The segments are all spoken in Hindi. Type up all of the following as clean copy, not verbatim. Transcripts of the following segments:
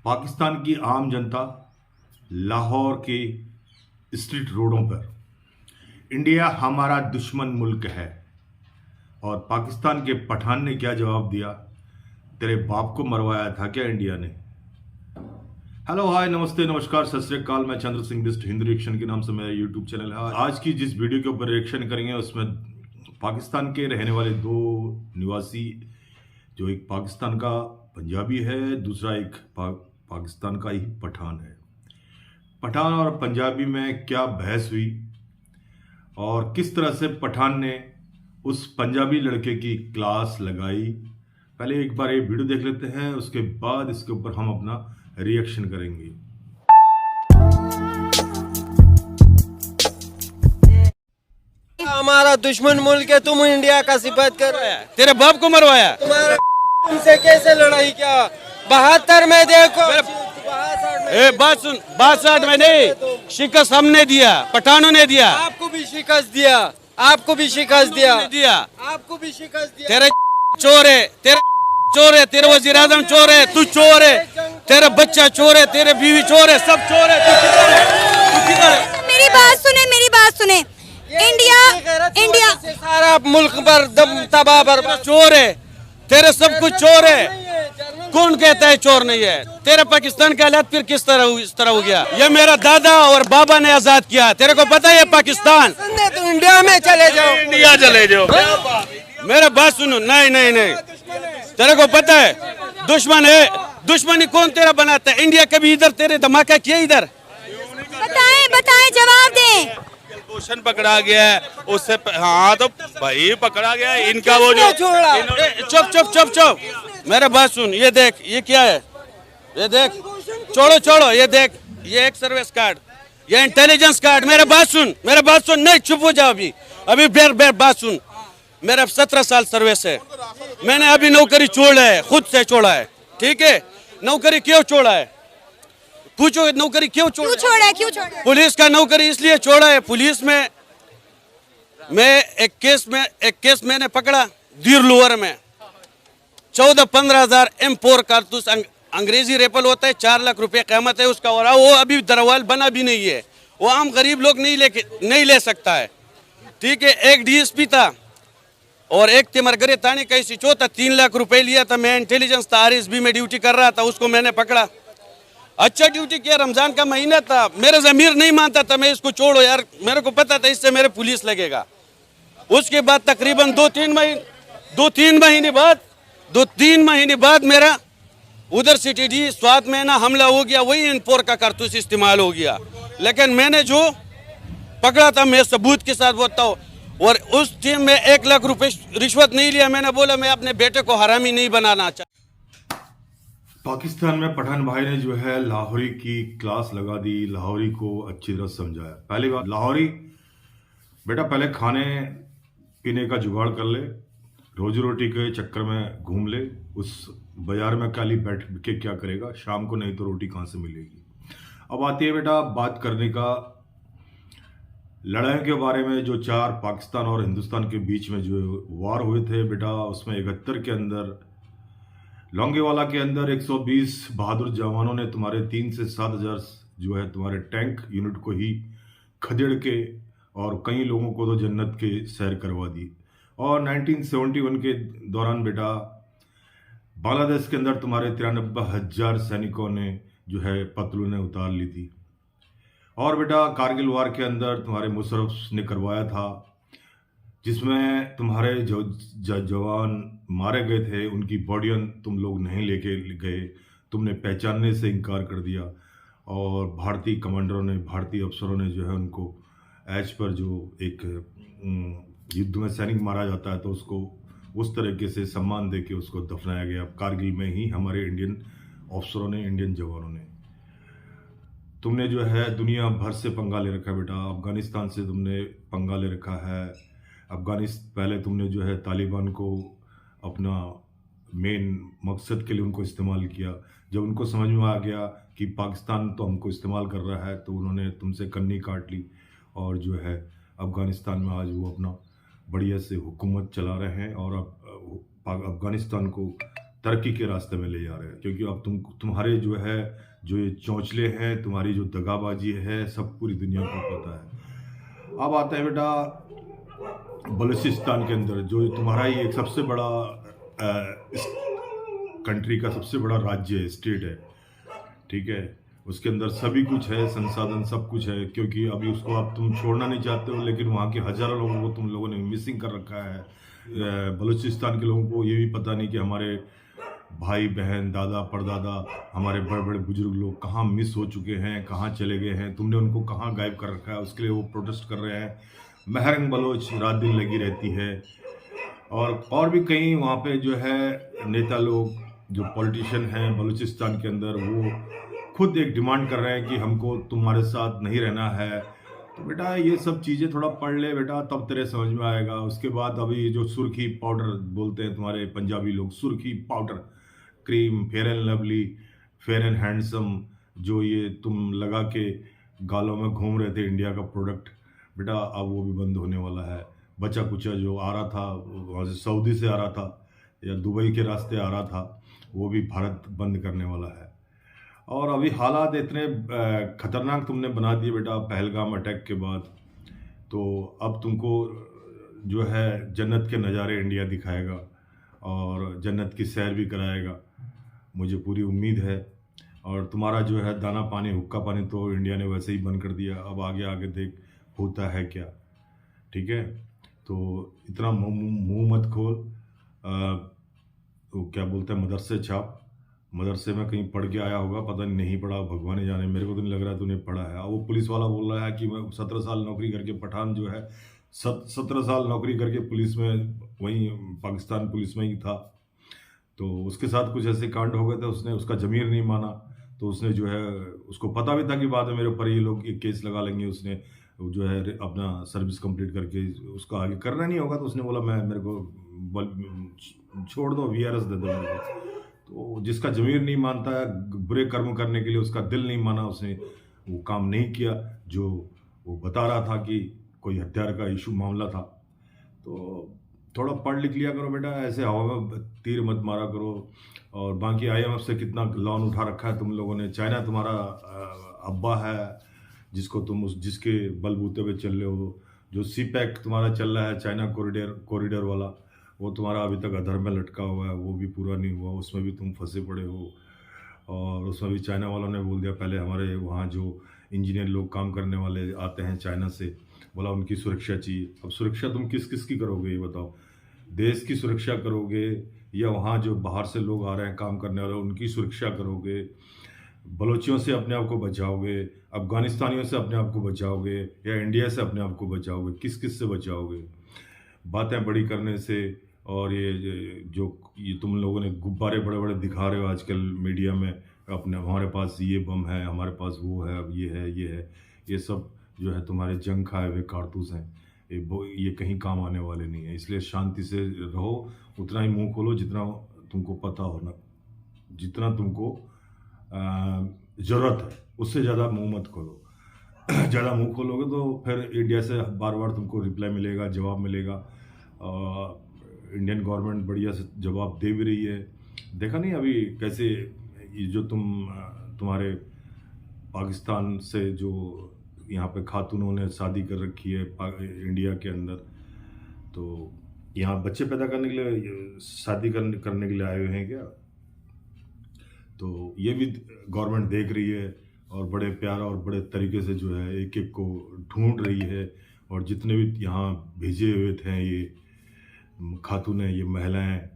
पाकिस्तान की आम जनता लाहौर के स्ट्रीट रोडों पर इंडिया हमारा दुश्मन मुल्क है और पाकिस्तान के पठान ने क्या जवाब दिया, तेरे बाप को मरवाया था क्या इंडिया ने। हेलो हाय नमस्ते नमस्कार सत श्री अकाल, मैं चंद्र सिंह बिस्ट हिंदू रिएक्शन के नाम से मेरा यूट्यूब चैनल है। आज की जिस वीडियो के ऊपर रिएक्शन करेंगे उसमें पाकिस्तान के रहने वाले दो निवासी, जो एक पाकिस्तान का पंजाबी है, दूसरा एक पाकिस्तान का ही पठान है। पठान और पंजाबी में क्या बहस हुई और किस तरह से पठान ने उस पंजाबी लड़के की क्लास लगाई, पहले एक बार ये वीडियो देख लेते हैं, उसके बाद इसके ऊपर हम अपना रिएक्शन करेंगे। हमारा दुश्मन मुल्क है, तुम इंडिया का सिफत कर रहे हैं। तेरे बाप को मरवाया। तुम्हारा तुमसे कैसे लड़ाई किया? 72 में देखो, 62 में नहीं, शिकस्त हमने दिया, पठानों ने दिया। आपको भी शिकस्त दिया, आपको भी शिकस्त दिया, आपको भी शिकस्त दिया। तेरे चोर है, तेरे वजीर आजम चोर है, तू चोर है, तेरा बच्चा चोर है, तेरे बीवी चोर है, सब चोर है। तू किधर है? मेरी बात सुने। इंडिया से सारा मुल्क पर तबाह बर्बाद। चोर है, तेरे सब कुछ चोर है। कौन कहता है चोर नहीं है? तेरे पाकिस्तान का हालात फिर किस तरह हो गया? ये मेरा दादा और बाबा ने आजाद किया, तेरे को पता है? पाकिस्तान तो इंडिया में चले जाओ, इंडिया चले जाओ। मेरा बात सुनो। नहीं, तेरे को पता है दुश्मन है। दुश्मनी कौन तेरा बनाता है? इंडिया कभी इधर तेरे धमाका किया? इधर बताएं, जवाब दें। कुलभूषण पकड़ा गया है, उससे हाँ तो भाई पकड़ा गया है। इनका वो जो चुप मेरा बात सुन। ये देख, ये क्या है? ये देख, छोड़ो, ये देख, ये एक सर्विस कार्ड, ये इंटेलिजेंस कार्ड। मेरा बात सुन। नहीं, चुप हो जाओ। अभी बात सुन। मेरा 17 साल सर्विस है। मैंने अभी नौकरी छोड़ा है, खुद से छोड़ा है, ठीक है? नौकरी क्यों छोड़ा है? पूछो, नौकरी क्यों छोड़ा? पुलिस का नौकरी इसलिए छोड़ा है। पुलिस में मैं एक केस मैंने पकड़ा दीर लोअर में। 14-15 हजार M4 कारतूस अंग्रेजी रेपल होता है, 4 लाख रुपए कीमत है उसका, और वो अभी दरवाल बना भी नहीं है। वो आम गरीब लोग नहीं ले सकता है, ठीक है? एक DSP था और एक तिमरगरे थाने का SHO था, 3 लाख रुपए लिया था। मैं इंटेलिजेंस था, RSB में ड्यूटी कर रहा था, उसको मैंने पकड़ा। अच्छा ड्यूटी किया, रमजान का महीना था, मेरा ज़मीर नहीं मानता था, मैं इसको छोड़ो यार, मेरे को पता था इससे मेरे पुलिस लगेगा। उसके बाद तकरीबन 2-3 महीने बाद मेरा उधर CTD स्वात में ना हमला हो गया, वही M4 का कारतूस इस्तेमाल हो गया। लेकिन मैंने जो पकड़ा था, मैं सबूत के साथ बताऊँ, और उस टीम में 1 लाख रुपए रिश्वत नहीं लिया। मैंने बोला मैं अपने बेटे को हरामी नहीं बनाना चाहता। पाकिस्तान में पठान भाई ने जो है लाहौरी की क्लास लगा दी, लाहौरी को अच्छी तरह समझाया। पहली बात, लाहौरी बेटा पहले खाने पीने का जुगाड़ कर ले, रोजी रोटी के चक्कर में घूम ले, उस बाजार में काली बैठ के क्या करेगा शाम को, नहीं तो रोटी कहाँ से मिलेगी। अब आती है बेटा बात करने का लड़ाई के बारे में। जो 4 पाकिस्तान और हिंदुस्तान के बीच में जो वार हुए थे बेटा, उसमें 71 के अंदर लौंगेवाला के अंदर 120 बहादुर जवानों ने तुम्हारे 3 से 7 हजार जो है तुम्हारे टैंक यूनिट को ही खदेड़ के और कई लोगों को तो जन्नत के सैर करवा दी। और 1971 के दौरान बेटा बांग्लादेश के अंदर तुम्हारे 93,000 सैनिकों ने जो है पतलूनें उतार ली थी। और बेटा कारगिल वार के अंदर तुम्हारे मुशर्रफ ने करवाया था, जिसमें तुम्हारे जो जवान मारे गए थे उनकी बॉडियां तुम लोग नहीं लेके गए, तुमने पहचानने से इनकार कर दिया। और भारतीय कमांडरों ने, भारतीय अफसरों ने जो है उनको एज पर जो एक युद्ध में सैनिक मारा जाता है तो उसको उस तरीके से सम्मान दे के उसको दफनाया गया कारगिल में ही हमारे इंडियन अफसरों ने, इंडियन जवानों ने। तुमने जो है दुनिया भर से पंगा ले रखा है बेटा, अफगानिस्तान से तुमने पंगा ले रखा है। पहले तुमने जो है तालिबान को अपना मेन मकसद के लिए उनको इस्तेमाल किया। जब उनको समझ में आ गया कि पाकिस्तान तो हमको इस्तेमाल कर रहा है, तो उन्होंने तुमसे कन्नी काट ली और जो है अफगानिस्तान में आज वो अपना बढ़िया से हुकूमत चला रहे हैं और अब अफगानिस्तान को तरक्की के रास्ते में ले जा रहे हैं, क्योंकि अब तुम्हारे जो है जो ये चौंचले हैं, तुम्हारी जो दगाबाजी है, सब पूरी दुनिया को पता है। अब आता है बेटा बलूचिस्तान के अंदर, जो तुम्हारा ही एक सबसे बड़ा इस कंट्री का सबसे बड़ा राज्य है, स्टेट है, ठीक है। उसके अंदर सभी कुछ है, संसाधन सब कुछ है, क्योंकि अभी उसको अब तुम छोड़ना नहीं चाहते हो, लेकिन वहाँ के हज़ारों लोगों को तुम लोगों ने मिसिंग कर रखा है। बलूचिस्तान के लोगों को ये भी पता नहीं कि हमारे भाई बहन, दादा परदादा, हमारे बड़े बड़े बुजुर्ग लोग कहाँ मिस हो चुके हैं, कहाँ चले गए हैं, तुमने उनको कहाँ गायब कर रखा है। उसके लिए वो प्रोटेस्ट कर रहे हैं। महरंग बलोच रात दिन लगी रहती है, और भी कई वहाँ पे जो है नेता लोग, जो पॉलिटिशियन हैं बलूचिस्तान के अंदर, वो खुद एक डिमांड कर रहे हैं कि हमको तुम्हारे साथ नहीं रहना है। तो बेटा ये सब चीज़ें थोड़ा पढ़ ले बेटा, तब तेरे समझ में आएगा। उसके बाद अभी जो सुर्खी पाउडर बोलते हैं तुम्हारे पंजाबी लोग, सुर्खी powder, cream, fair and lovely, fair and handsome, जो ये तुम लगा के गालों में घूम रहे थे इंडिया का प्रोडक्ट, बेटा अब वो भी बंद होने वाला है। बचा कुचा जो आ रहा था वहाँ से, सऊदी से आ रहा था या दुबई के रास्ते आ रहा था, वो भी भारत बंद करने वाला है। और अभी हालात इतने खतरनाक तुमने बना दिए बेटा पहलगाम अटैक के बाद, तो अब तुमको जो है जन्नत के नज़ारे इंडिया दिखाएगा और जन्नत की सैर भी कराएगा, मुझे पूरी उम्मीद है। और तुम्हारा जो है दाना पानी, हुक्का पानी तो इंडिया ने वैसे ही बंद कर दिया। अब आगे आगे देख होता है क्या, ठीक है। तो इतना मुंह मत खोल। तो क्या बोलते हैं, मदरसे छाप, मदरसे में कहीं पढ़ के आया होगा, पता नहीं पढ़ा, भगवान ही जाने, मेरे को तो नहीं लग रहा है तूने पढ़ा है। वो पुलिस वाला बोल रहा है कि मैं 17 साल नौकरी करके, पठान जो है 17 साल नौकरी करके पुलिस में, वहीं पाकिस्तान पुलिस में ही था, तो उसके साथ कुछ ऐसे कांड हो गए थे, उसने उसका ज़मीर नहीं माना, तो उसने जो है, उसको पता भी था कि बाद में मेरे ऊपर ये लोग एक केस लगा लेंगे, उसने जो है अपना सर्विस कंप्लीट करके उसका आगे करना नहीं होगा, तो उसने बोला मेरे को छोड़ दो, VRS दे दो मेरे को। तो जिसका ज़मीर नहीं मानता है बुरे कर्म करने के लिए, उसका दिल नहीं माना, उसने वो काम नहीं किया जो वो बता रहा था कि कोई हत्यार का इशू मामला था। तो थोड़ा पढ़ लिख लिया करो बेटा, ऐसे हवा में तीर मत मारा करो। और बाकी IMF से कितना लोन उठा रखा है तुम लोगों ने। चाइना तुम्हारा अब्बा है, जिसको तुम जिसके बलबूते पे चल रहे हो। जो CPEC तुम्हारा चल रहा है, चाइना कॉरिडोर वाला, वो तुम्हारा अभी तक अधर में लटका हुआ है, वो भी पूरा नहीं हुआ, उसमें भी तुम फंसे पड़े हो। और उसमें भी चाइना वालों ने बोल दिया, पहले हमारे वहाँ जो इंजीनियर लोग काम करने वाले आते हैं चाइना से, बोला उनकी सुरक्षा चाहिए। अब सुरक्षा तुम किस किस की करोगे ये बताओ? देश की सुरक्षा करोगे या वहाँ जो बाहर से लोग आ रहे हैं काम करने वाले उनकी सुरक्षा करोगे? बलोचियों से अपने आप को बचाओगे, अफगानिस्तानियों से अपने आप को बचाओगे, या इंडिया से अपने आप को बचाओगे? किस किस से बचाओगे? बातें बड़ी करने से, और ये तुम लोगों ने गुब्बारे बड़े बड़े दिखा रहे हो आजकल मीडिया में, अपने हमारे पास ये बम है, हमारे पास वो है, अब ये है, ये सब जो है तुम्हारे जंग खाए हुए कारतूस हैं। ये कहीं काम आने वाले नहीं है। इसलिए शांति से रहो, उतना ही मुंह खोलो जितना तुमको पता हो ना, जितना तुमको ज़रूरत है, उससे ज़्यादा मुंह मत खोलो। ज़्यादा मुंह खोलोगे तो फिर इंडिया से बार बार तुमको रिप्लाई मिलेगा, जवाब मिलेगा। इंडियन गवर्नमेंट बढ़िया से जवाब दे भी रही है। देखा नहीं अभी कैसे ये जो तुम्हारे पाकिस्तान से जो यहाँ पे खातूनों ने शादी कर रखी है इंडिया के अंदर, तो यहाँ बच्चे पैदा करने के लिए शादी करने के लिए आए हुए हैं क्या? तो ये भी गवर्नमेंट देख रही है और बड़े प्यार और बड़े तरीके से जो है एक एक को ढूंढ रही है। और जितने भी यहाँ भेजे हुए थे ये खातूनें, ये महिलाएं,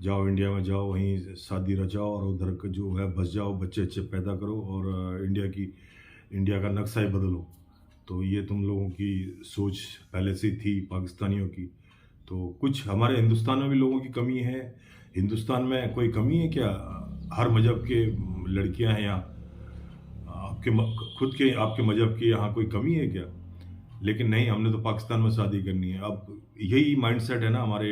जाओ इंडिया में जाओ, वहीं शादी रचाओ और उधर का जो है बस जाओ, बच्चे अच्छे पैदा करो और इंडिया का नक्शा ही बदलो। तो ये तुम लोगों की सोच पहले से थी पाकिस्तानियों की। तो कुछ हमारे हिंदुस्तान में भी लोगों की कमी है। हिंदुस्तान में कोई कमी है क्या? हर मज़हब के लड़कियां हैं यहाँ, आपके मज़हब की यहाँ कोई कमी है क्या? लेकिन नहीं, हमने तो पाकिस्तान में शादी करनी है। अब यही माइंडसेट है ना हमारे।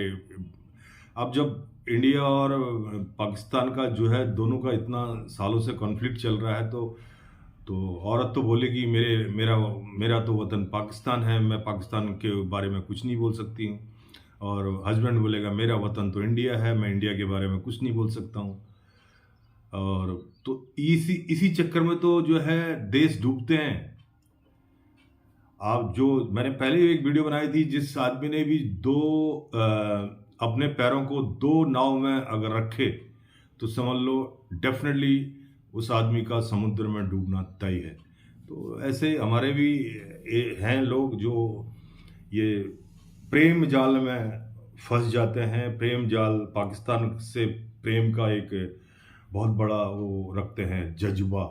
अब जब इंडिया और पाकिस्तान का जो है दोनों का इतना सालों से कॉन्फ्लिक्ट चल रहा है, तो औरत तो बोलेगी मेरा तो वतन पाकिस्तान है, मैं पाकिस्तान के बारे में कुछ नहीं बोल सकती हूँ। और हस्बैंड बोलेगा मेरा वतन तो इंडिया है, मैं इंडिया के बारे में कुछ नहीं बोल सकता हूँ। और तो इसी चक्कर में तो जो है देश डूबते हैं। आप जो मैंने पहले एक वीडियो बनाई थी, जिस आदमी ने भी अपने पैरों को 2 नाव में अगर रखे तो समझ लो डेफिनेटली उस आदमी का समुद्र में डूबना तय है। तो ऐसे हमारे भी हैं लोग जो ये प्रेम जाल में फंस जाते हैं। प्रेम जाल, पाकिस्तान से प्रेम का एक बहुत बड़ा वो रखते हैं जज्बा।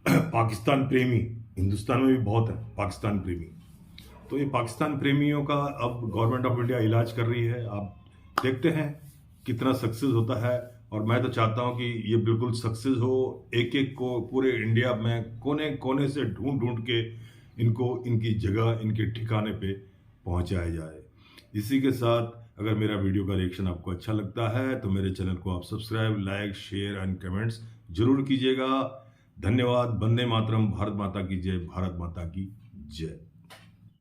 पाकिस्तान प्रेमी हिंदुस्तान में भी बहुत है, पाकिस्तान प्रेमी। तो ये पाकिस्तान प्रेमियों का अब गवर्नमेंट ऑफ इंडिया इलाज कर रही है। आप देखते हैं कितना सक्सेस होता है। और मैं तो चाहता हूं कि ये बिल्कुल सक्सेस हो, एक एक को पूरे इंडिया में कोने कोने से ढूंढ के इनको इनकी जगह, इनके ठिकाने पे पहुंचाया जाए। इसी के साथ अगर मेरा वीडियो का रिएक्शन आपको अच्छा लगता है तो मेरे चैनल को आप subscribe, like, share and comments जरूर कीजिएगा। धन्यवाद। वंदे मातरम। भारत माता की जय। भारत माता की जय।